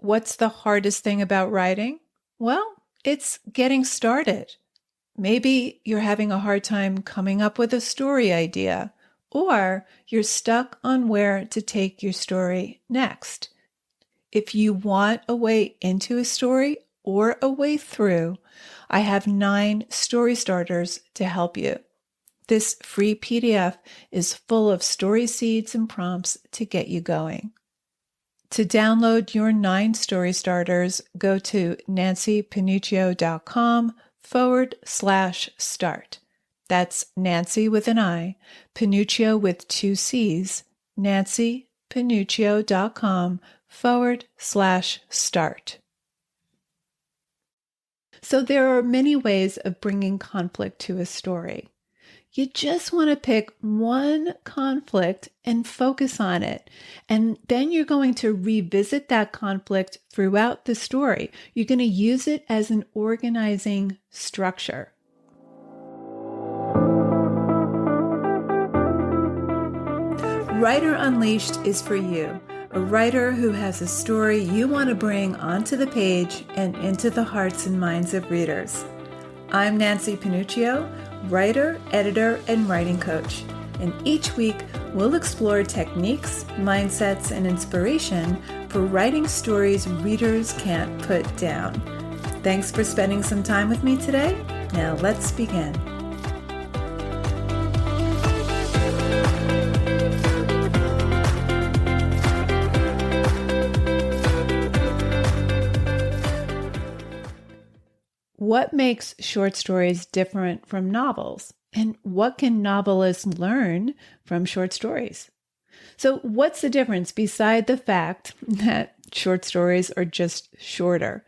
What's the hardest thing about writing? Well, it's getting started. Maybe you're having a hard time coming up with a story idea, or you're stuck on where to take your story next. If you want a way into a story or a way through, I have 9 story starters to help you. This free PDF is full of story seeds and prompts to get you going. To download your 9 story starters, go to nancypanuccio.com/start. That's Nancy with an I, Panuccio with 2 C's, nancypanuccio.com/start. So there are many ways of bringing conflict to a story. You just want to pick one conflict and focus on it. And then you're going to revisit that conflict throughout the story. You're going to use it as an organizing structure. Writer Unleashed is for you, a writer who has a story you want to bring onto the page and into the hearts and minds of readers. I'm Nancy Panuccio, writer, editor, and writing coach. And each week, we'll explore techniques, mindsets, and inspiration for writing stories readers can't put down. Thanks for spending some time with me today. Now let's begin. What makes short stories different from novels? And what can novelists learn from short stories? So what's the difference beside the fact that short stories are just shorter?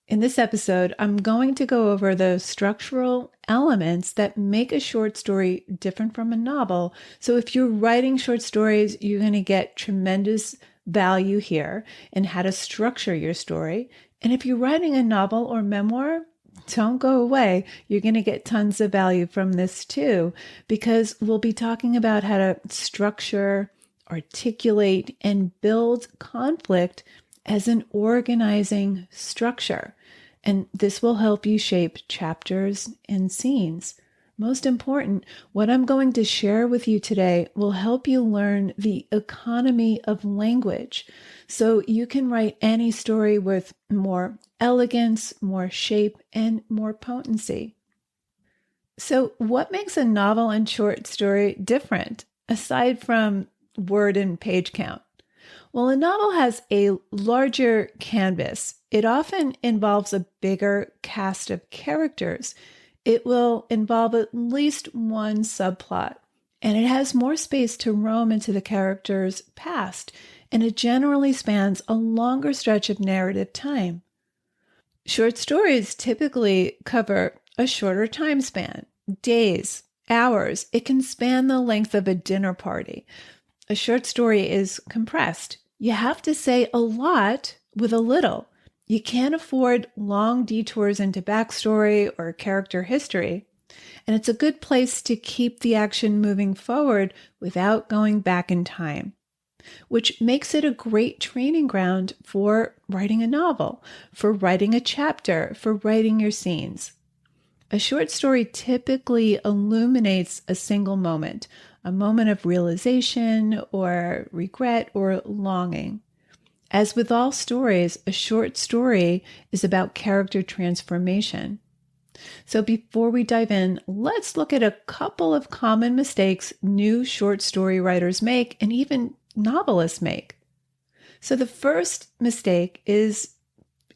In this episode, I'm going to go over the structural elements that make a short story different from a novel. So if you're writing short stories, you're going to get tremendous value here in how to structure your story. And if you're writing a novel or memoir, don't go away. You're going to get tons of value from this too, because we'll be talking about how to structure, articulate, and build conflict as an organizing structure. And this will help you shape chapters and scenes. Most important, what I'm going to share with you today will help you learn the economy of language so you can write any story with more elegance, more shape, and more potency. So what makes a novel and short story different, aside from word and page count? Well, a novel has a larger canvas. It often involves a bigger cast of characters. It will involve at least one subplot, and it has more space to roam into the character's past, and it generally spans a longer stretch of narrative time. Short stories typically cover a shorter time span, days, hours. It can span the length of a dinner party. A short story is compressed. You have to say a lot with a little. You can't afford long detours into backstory or character history. And it's a good place to keep the action moving forward without going back in time, which makes it a great training ground for writing a novel, for writing a chapter, for writing your scenes. A short story typically illuminates a single moment, a moment of realization or regret or longing. As with all stories, a short story is about character transformation. So before we dive in, let's look at a couple of common mistakes new short story writers make and even novelists make. So the first mistake is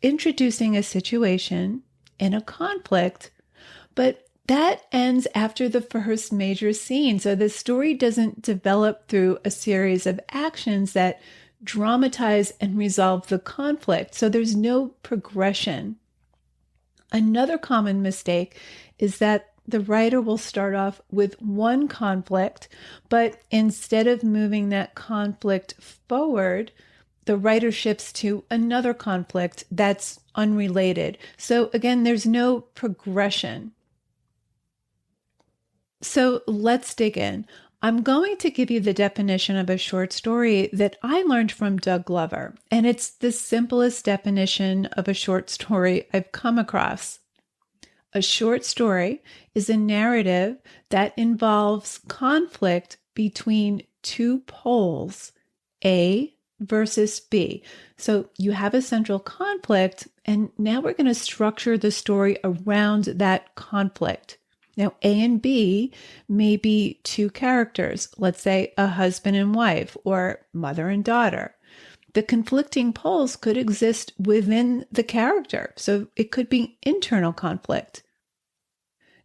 introducing a situation in a conflict, but that ends after the first major scene. So the story doesn't develop through a series of actions that dramatize and resolve the conflict. So there's no progression. Another common mistake is that the writer will start off with one conflict, but instead of moving that conflict forward, the writer shifts to another conflict that's unrelated. So again, there's no progression. So let's dig in. I'm going to give you the definition of a short story that I learned from Doug Glover, and it's the simplest definition of a short story I've come across. A short story is a narrative that involves conflict between two poles, A versus B. So you have a central conflict, and now we're going to structure the story around that conflict. Now, A and B may be two characters, let's say a husband and wife or mother and daughter. The conflicting poles could exist within the character, so it could be internal conflict.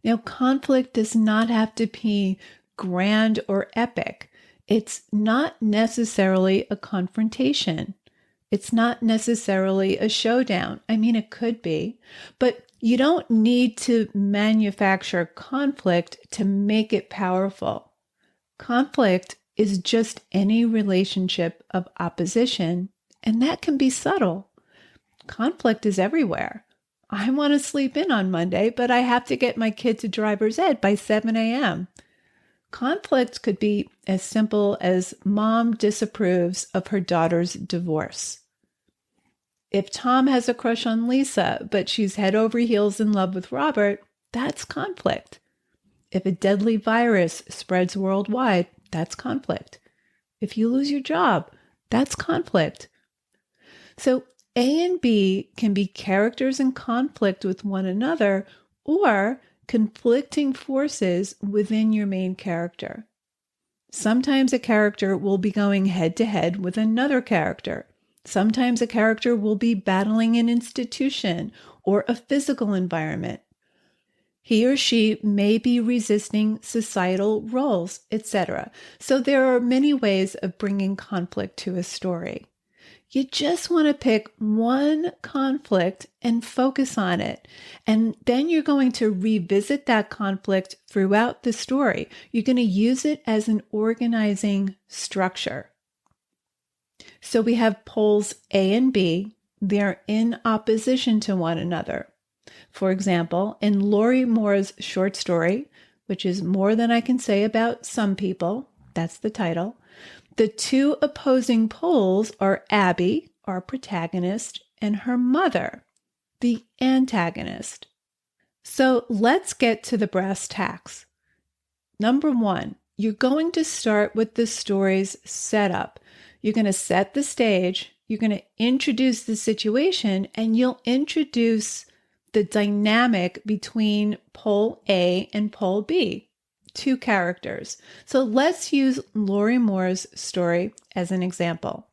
Now, conflict does not have to be grand or epic. It's not necessarily a confrontation. It's not necessarily a showdown. I mean, it could be, but you don't need to manufacture conflict to make it powerful. Conflict is just any relationship of opposition, and that can be subtle. Conflict is everywhere. I want to sleep in on Monday, but I have to get my kid to driver's ed by 7 a.m. Conflict could be as simple as mom disapproves of her daughter's divorce. If Tom has a crush on Lisa, but she's head over heels in love with Robert, that's conflict. If a deadly virus spreads worldwide, that's conflict. If you lose your job, that's conflict. So A and B can be characters in conflict with one another or conflicting forces within your main character. Sometimes a character will be going head to head with another character. Sometimes a character will be battling an institution or a physical environment. He or she may be resisting societal roles, etc. So there are many ways of bringing conflict to a story. You just want to pick one conflict and focus on it. And then you're going to revisit that conflict throughout the story. You're going to use it as an organizing structure. So we have poles A and B. They're in opposition to one another. For example, in Lori Moore's short story, which is More Than I Can Say About Some People, that's the title, the two opposing poles are Abby, our protagonist, and her mother, the antagonist. So let's get to the brass tacks. Number one, you're going to start with the story's setup. You're going to set the stage, you're going to introduce the situation, and you'll introduce the dynamic between pole A and pole B, two characters. So let's use Lori Moore's story as an example.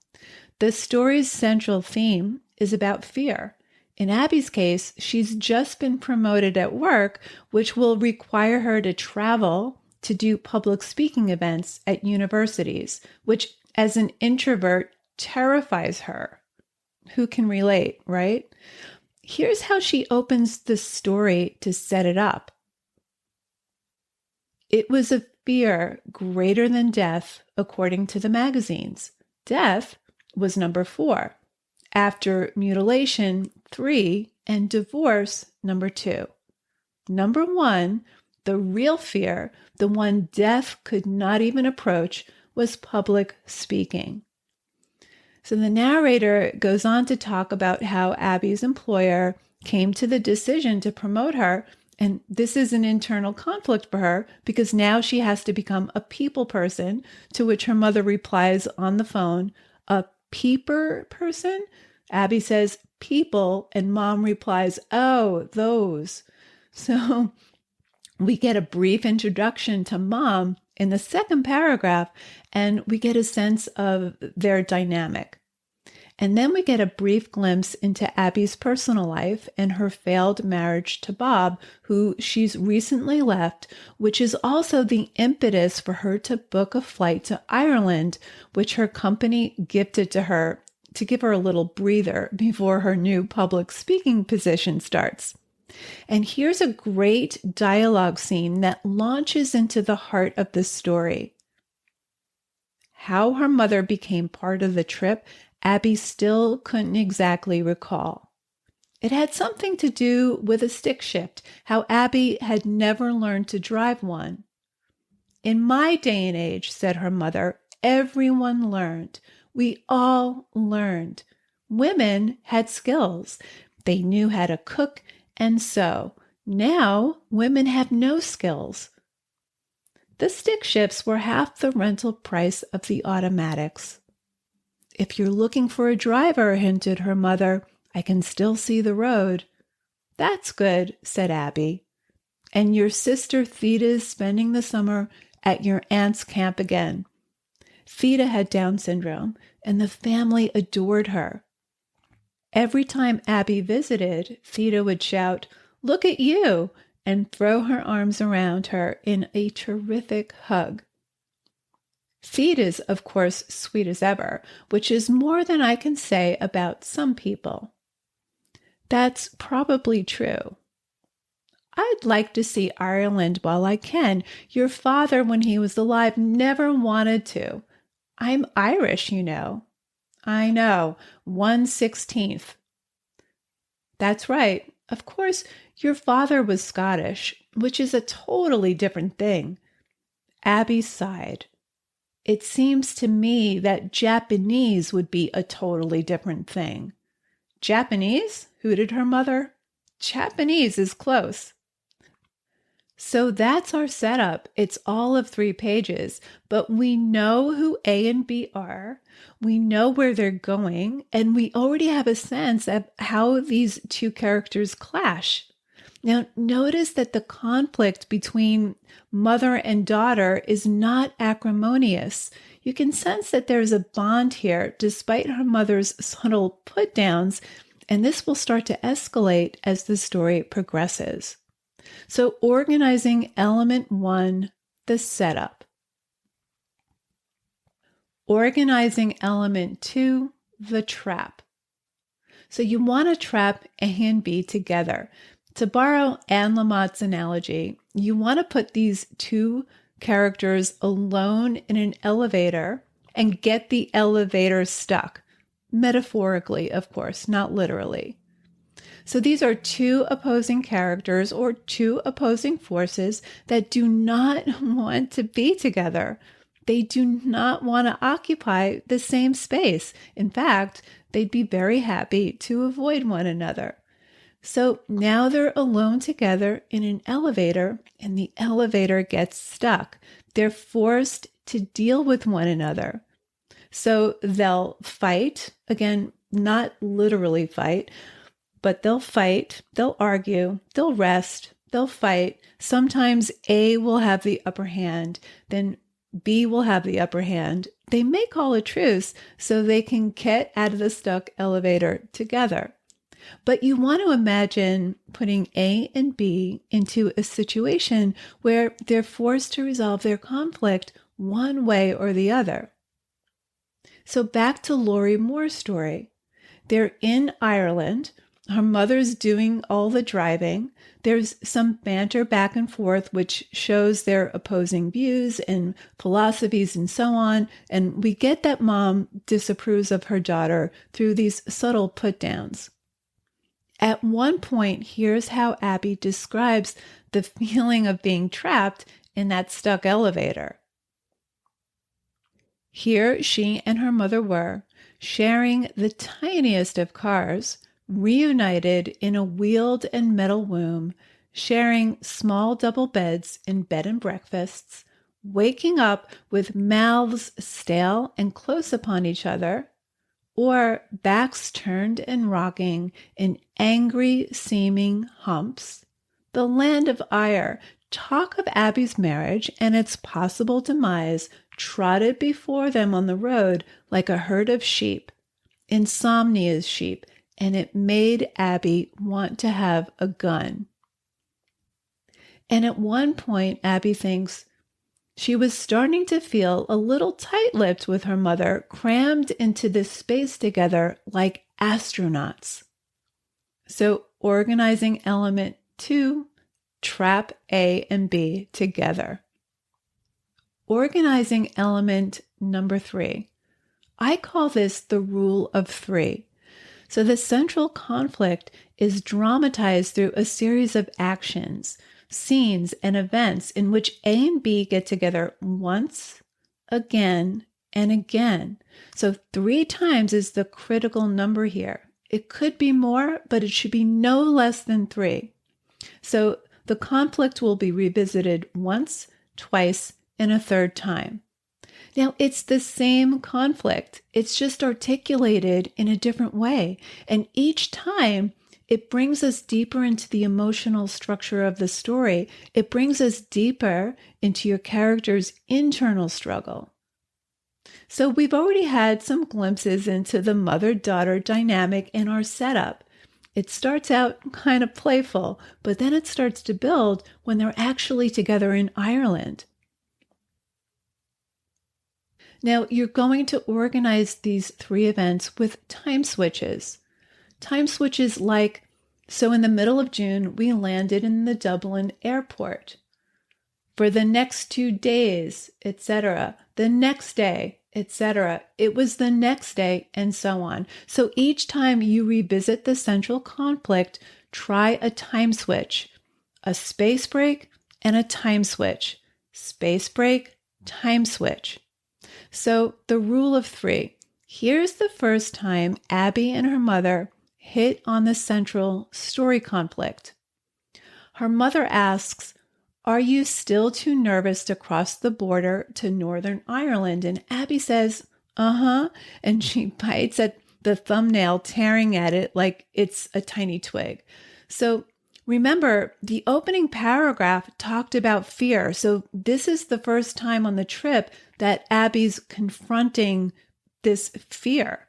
The story's central theme is about fear. In Abby's case, she's just been promoted at work, which will require her to travel to do public speaking events at universities, which as an introvert terrifies her. Who can relate, right? Here's how she opens the story to set it up. It was a fear greater than death, according to the magazines. Death was number 4. After mutilation, 3, and divorce, number 2. Number 1, the real fear, the one death could not even approach, was public speaking. So the narrator goes on to talk about how Abby's employer came to the decision to promote her, and this is an internal conflict for her because now she has to become a people person, to which her mother replies on the phone, a peeper person? Abby says people, and mom replies, oh, those. So we get a brief introduction to mom in the second paragraph, and we get a sense of their dynamic. And then we get a brief glimpse into Abby's personal life and her failed marriage to Bob, who she's recently left, which is also the impetus for her to book a flight to Ireland, which her company gifted to her to give her a little breather before her new public speaking position starts. And here's a great dialogue scene that launches into the heart of the story. How her mother became part of the trip, Abby still couldn't exactly recall. It had something to do with a stick shift, how Abby had never learned to drive one. In my day and age, said her mother, everyone learned. We all learned. Women had skills. They knew how to cook and sew. Now, women have no skills. The stick shifts were half the rental price of the automatics. If you're looking for a driver, hinted her mother, I can still see the road. That's good, said Abby. And your sister Theda's spending the summer at your aunt's camp again. Theda had Down syndrome, and the family adored her. Every time Abby visited, Theda would shout, "Look at you," and throw her arms around her in a terrific hug. Theda's, of course, sweet as ever, which is more than I can say about some people. That's probably true. I'd like to see Ireland while I can. Your father, when he was alive, never wanted to. I'm Irish, you know. I know, 1/16. That's right. Of course, your father was Scottish, which is a totally different thing. Abby sighed. It seems to me that Japanese would be a totally different thing. Japanese? Hooted her mother. Japanese is close. So that's our setup. It's all of 3 pages, but we know who A and B are. We know where they're going, and we already have a sense of how these 2 characters clash. Now, notice that the conflict between mother and daughter is not acrimonious. You can sense that there's a bond here, despite her mother's subtle put-downs, and this will start to escalate as the story progresses. So organizing element 1, the setup. Organizing element 2, the trap. So you want to trap A and B together. To borrow Anne Lamott's analogy, you want to put these 2 characters alone in an elevator and get the elevator stuck. Metaphorically, of course, not literally. So these are 2 opposing characters or 2 opposing forces that do not want to be together. They do not want to occupy the same space. In fact, they'd be very happy to avoid one another. So now they're alone together in an elevator, and the elevator gets stuck. They're forced to deal with one another. So they'll fight, again, not literally fight, but they'll fight, they'll argue, they'll rest, they'll fight. Sometimes A will have the upper hand, then B will have the upper hand. They may call a truce so they can get out of the stuck elevator together. But you want to imagine putting A and B into a situation where they're forced to resolve their conflict one way or the other. So back to Laurie Moore's story. They're in Ireland. Her mother's doing all the driving. There's some banter back and forth, which shows their opposing views and philosophies and so on. And we get that mom disapproves of her daughter through these subtle put-downs. At one point, here's how Abby describes the feeling of being trapped in that stuck elevator. Here she and her mother were, sharing the tiniest of cars, reunited in a wheeled and metal womb, sharing small double beds in bed and breakfasts, waking up with mouths stale and close upon each other, or backs turned and rocking in angry seeming humps. The land of ire, talk of Abby's marriage and its possible demise, trotted before them on the road like a herd of sheep, insomnia's sheep, and it made Abby want to have a gun. And at one point, Abby thinks, she was starting to feel a little tight-lipped with her mother, crammed into this space together like astronauts. So organizing element 2, trap A and B together. Organizing element number 3. I call this the rule of 3. So the central conflict is dramatized through a series of actions. scenes and events in which A and B get together once, again, and again. So 3 times is the critical number here. It could be more, but it should be no less than 3. So the conflict will be revisited once, twice, and a third time. Now, it's the same conflict. It's just articulated in a different way. And each time, it brings us deeper into the emotional structure of the story. It brings us deeper into your character's internal struggle. So we've already had some glimpses into the mother-daughter dynamic in our setup. It starts out kind of playful, but then it starts to build when they're actually together in Ireland. Now, you're going to organize these 3 events with time switches. Time switches like, so in the middle of June, we landed in the Dublin airport. For the next 2 days, etc. The next day, etc. It was the next day, and so on. So each time you revisit the central conflict, try a time switch, a space break, and a time switch. Space break, time switch. So the rule of 3. Here's the first time Abby and her mother hit on the central story conflict. Her mother asks, "Are you still too nervous to cross the border to Northern Ireland?" And Abby says, "Uh-huh." And she bites at the thumbnail, tearing at it like it's a tiny twig. So remember, the opening paragraph talked about fear. So this is the first time on the trip that Abby's confronting this fear.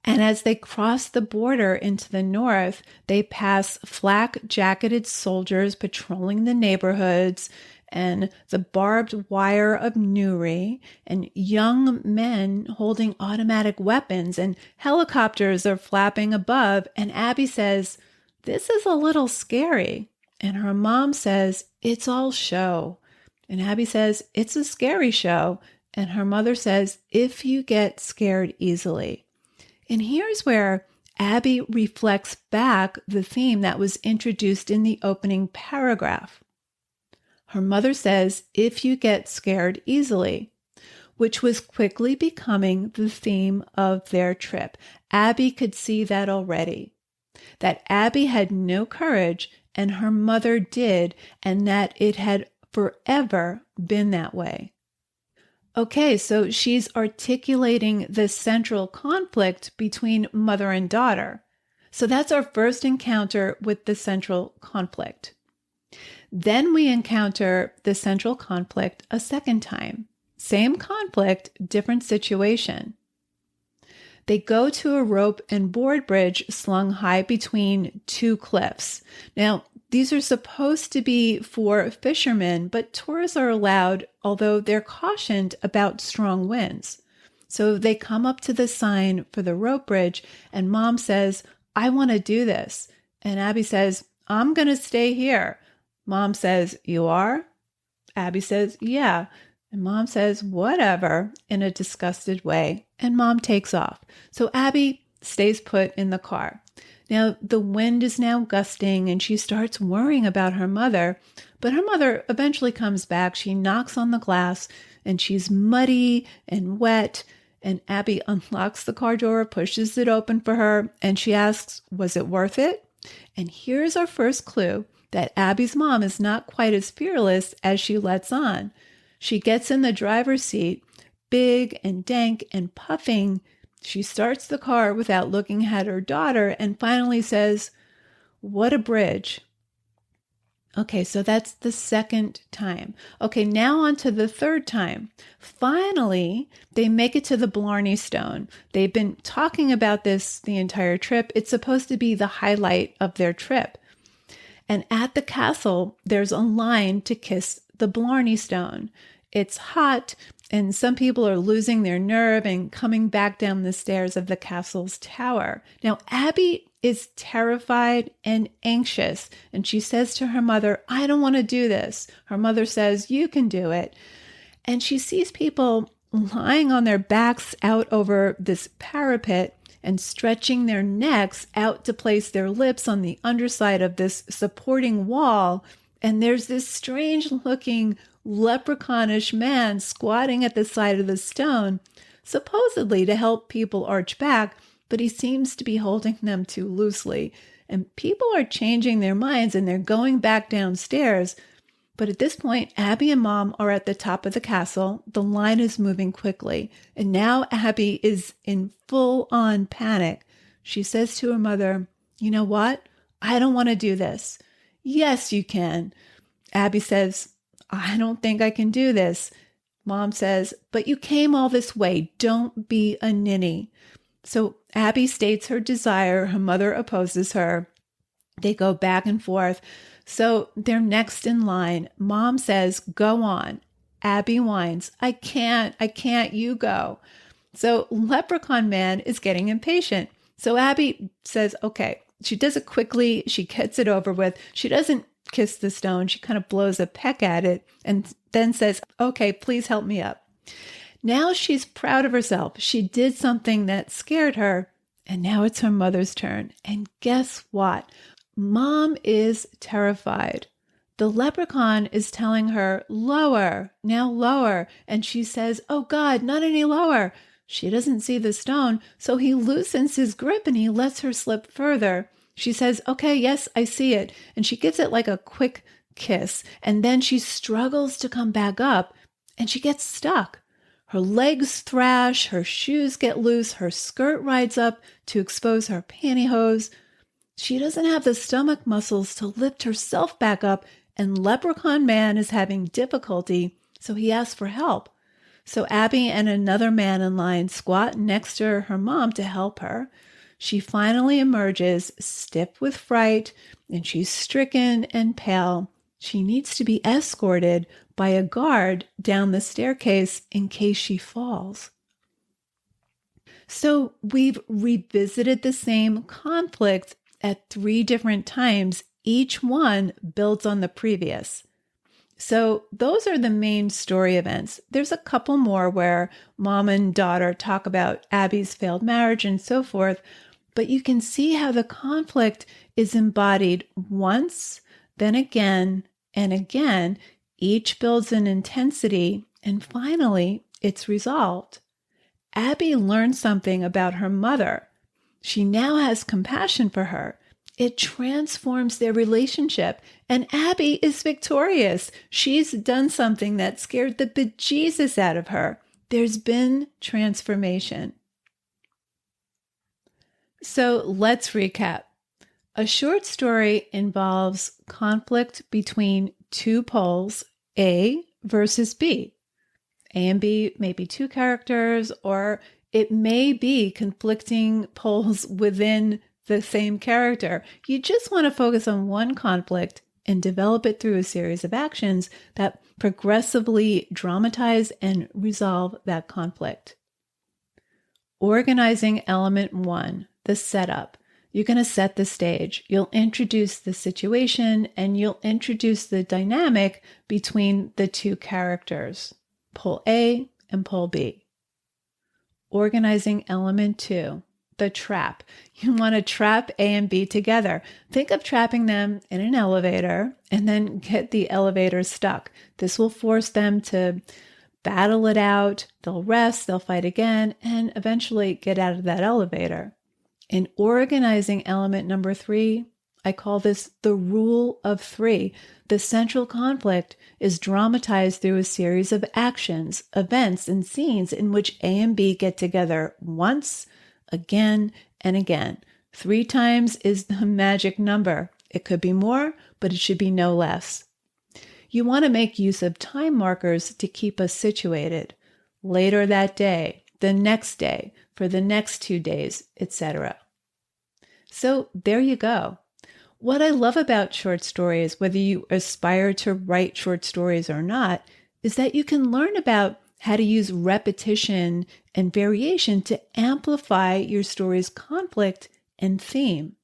And as they cross the border into the north, they pass flak-jacketed soldiers patrolling the neighborhoods and the barbed wire of Newry and young men holding automatic weapons, and helicopters are flapping above. And Abby says, "This is a little scary." And her mom says, "It's all show." And Abby says, "It's a scary show." And her mother says, "If you get scared easily." And here's where Abby reflects back the theme that was introduced in the opening paragraph. Her mother says, "If you get scared easily," which was quickly becoming the theme of their trip. Abby could see that already, that Abby had no courage and her mother did, and that it had forever been that way. Okay, so she's articulating the central conflict between mother and daughter. So that's our first encounter with the central conflict. Then we encounter the central conflict a second time. Same conflict, different situation. They go to a rope and board bridge slung high between 2 cliffs. Now, these are supposed to be for fishermen, but tourists are allowed, although they're cautioned about strong winds. So they come up to the sign for the rope bridge, and Mom says, "I want to do this." And Abby says, "I'm going to stay here." Mom says, "You are?" Abby says, "Yeah." And Mom says, "Whatever," in a disgusted way. And Mom takes off. So Abby stays put in the car. Now, the wind is now gusting and she starts worrying about her mother, but her mother eventually comes back. She knocks on the glass and she's muddy and wet, and Abby unlocks the car door, pushes it open for her, and she asks, "Was it worth it?" And here's our first clue that Abby's mom is not quite as fearless as she lets on. She gets in the driver's seat, big and dank and puffing. She starts the car without looking at her daughter and finally says, "What a bridge." Okay, so that's the second time. Okay, now on to the third time. Finally, they make it to the Blarney Stone. They've been talking about this the entire trip. It's supposed to be the highlight of their trip. And at the castle, there's a line to kiss the Blarney Stone. It's hot, and some people are losing their nerve and coming back down the stairs of the castle's tower. Now, Abby is terrified and anxious, and she says to her mother, "I don't want to do this." Her mother says, "You can do it." And she sees people lying on their backs out over this parapet and stretching their necks out to place their lips on the underside of this supporting wall. And there's this strange looking leprechaunish man squatting at the side of the stone, supposedly to help people arch back, but he seems to be holding them too loosely. And people are changing their minds and they're going back downstairs. But at this point, Abby and Mom are at the top of the castle. The line is moving quickly. And now Abby is in full-on panic. She says to her mother, "You know what? I don't want to do this." "Yes, you can." Abby says, "I don't think I can do this." Mom says, "But you came all this way. Don't be a ninny." So Abby states her desire. Her mother opposes her. They go back and forth. So they're next in line. Mom says, "Go on." Abby whines, I can't, you go." So Leprechaun Man is getting impatient. So Abby says, okay. She does it quickly. She gets it over with. She doesn't kiss the stone. She kind of blows a peck at it and then says, "Okay, please help me up." Now she's proud of herself. She did something that scared her, and now it's her mother's turn. And guess what? Mom is terrified. The leprechaun is telling her, "Lower, now lower." And she says, "Oh God, not any lower." She doesn't see the stone, so he loosens his grip and he lets her slip further. She says, "Okay, yes, I see it." And she gives it like a quick kiss. And then she struggles to come back up and she gets stuck. Her legs thrash, her shoes get loose, her skirt rides up to expose her pantyhose. She doesn't have the stomach muscles to lift herself back up, and Leprechaun Man is having difficulty, so he asks for help. So Abby and another man in line squat next to her mom to help her. She finally emerges, stiff with fright, and she's stricken and pale. She needs to be escorted by a guard down the staircase in case she falls. So we've revisited the same conflict at 3 different times. Each one builds on the previous. So those are the main story events. There's a couple more where mom and daughter talk about Abby's failed marriage and so forth, but you can see how the conflict is embodied once, then again, and again. Each builds in intensity, and finally, it's resolved. Abby learns something about her mother. She now has compassion for her. It transforms their relationship, and Abby is victorious. She's done something that scared the bejesus out of her. There's been transformation. So let's recap. A short story involves conflict between 2 poles, A versus B. A and B may be 2 characters, or it may be conflicting poles within the same character. You just want to focus on one conflict and develop it through a series of actions that progressively dramatize and resolve that conflict. Organizing element 1, the setup. You're going to set the stage. You'll introduce the situation and you'll introduce the dynamic between the 2 characters, pole A and pole B. Organizing element 2, the trap. You want to trap A and B together. Think of trapping them in an elevator and then get the elevator stuck. This will force them to battle it out. They'll rest, they'll fight again, and eventually get out of that elevator. In organizing element number 3, I call this the rule of 3. The central conflict is dramatized through a series of actions, events, and scenes in which A and B get together once, again, and again. 3 times is the magic number. It could be more, but it should be no less. You want to make use of time markers to keep us situated. Later that day, the next day, for the next 2 days, etc. So there you go. What I love about short stories, whether you aspire to write short stories or not, is that you can learn about how to use repetition and variation to amplify your story's conflict and theme.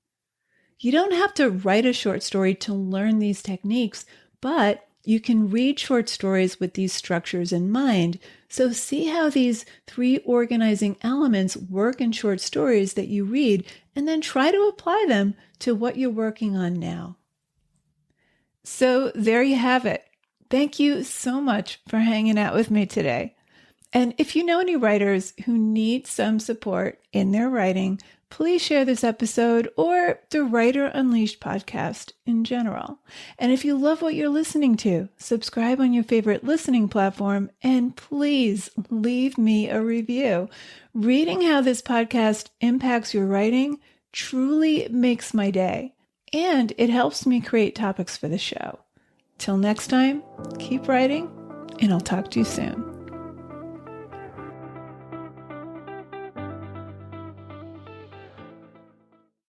You don't have to write a short story to learn these techniques, but you can read short stories with these structures in mind. So see how these 3 organizing elements work in short stories that you read, and then try to apply them to what you're working on now. So there you have it. Thank you so much for hanging out with me today. And if you know any writers who need some support in their writing, please share this episode or the Writer Unleashed podcast in general. And if you love what you're listening to, subscribe on your favorite listening platform and please leave me a review. Reading how this podcast impacts your writing truly makes my day, and it helps me create topics for the show. Till next time, keep writing, and I'll talk to you soon.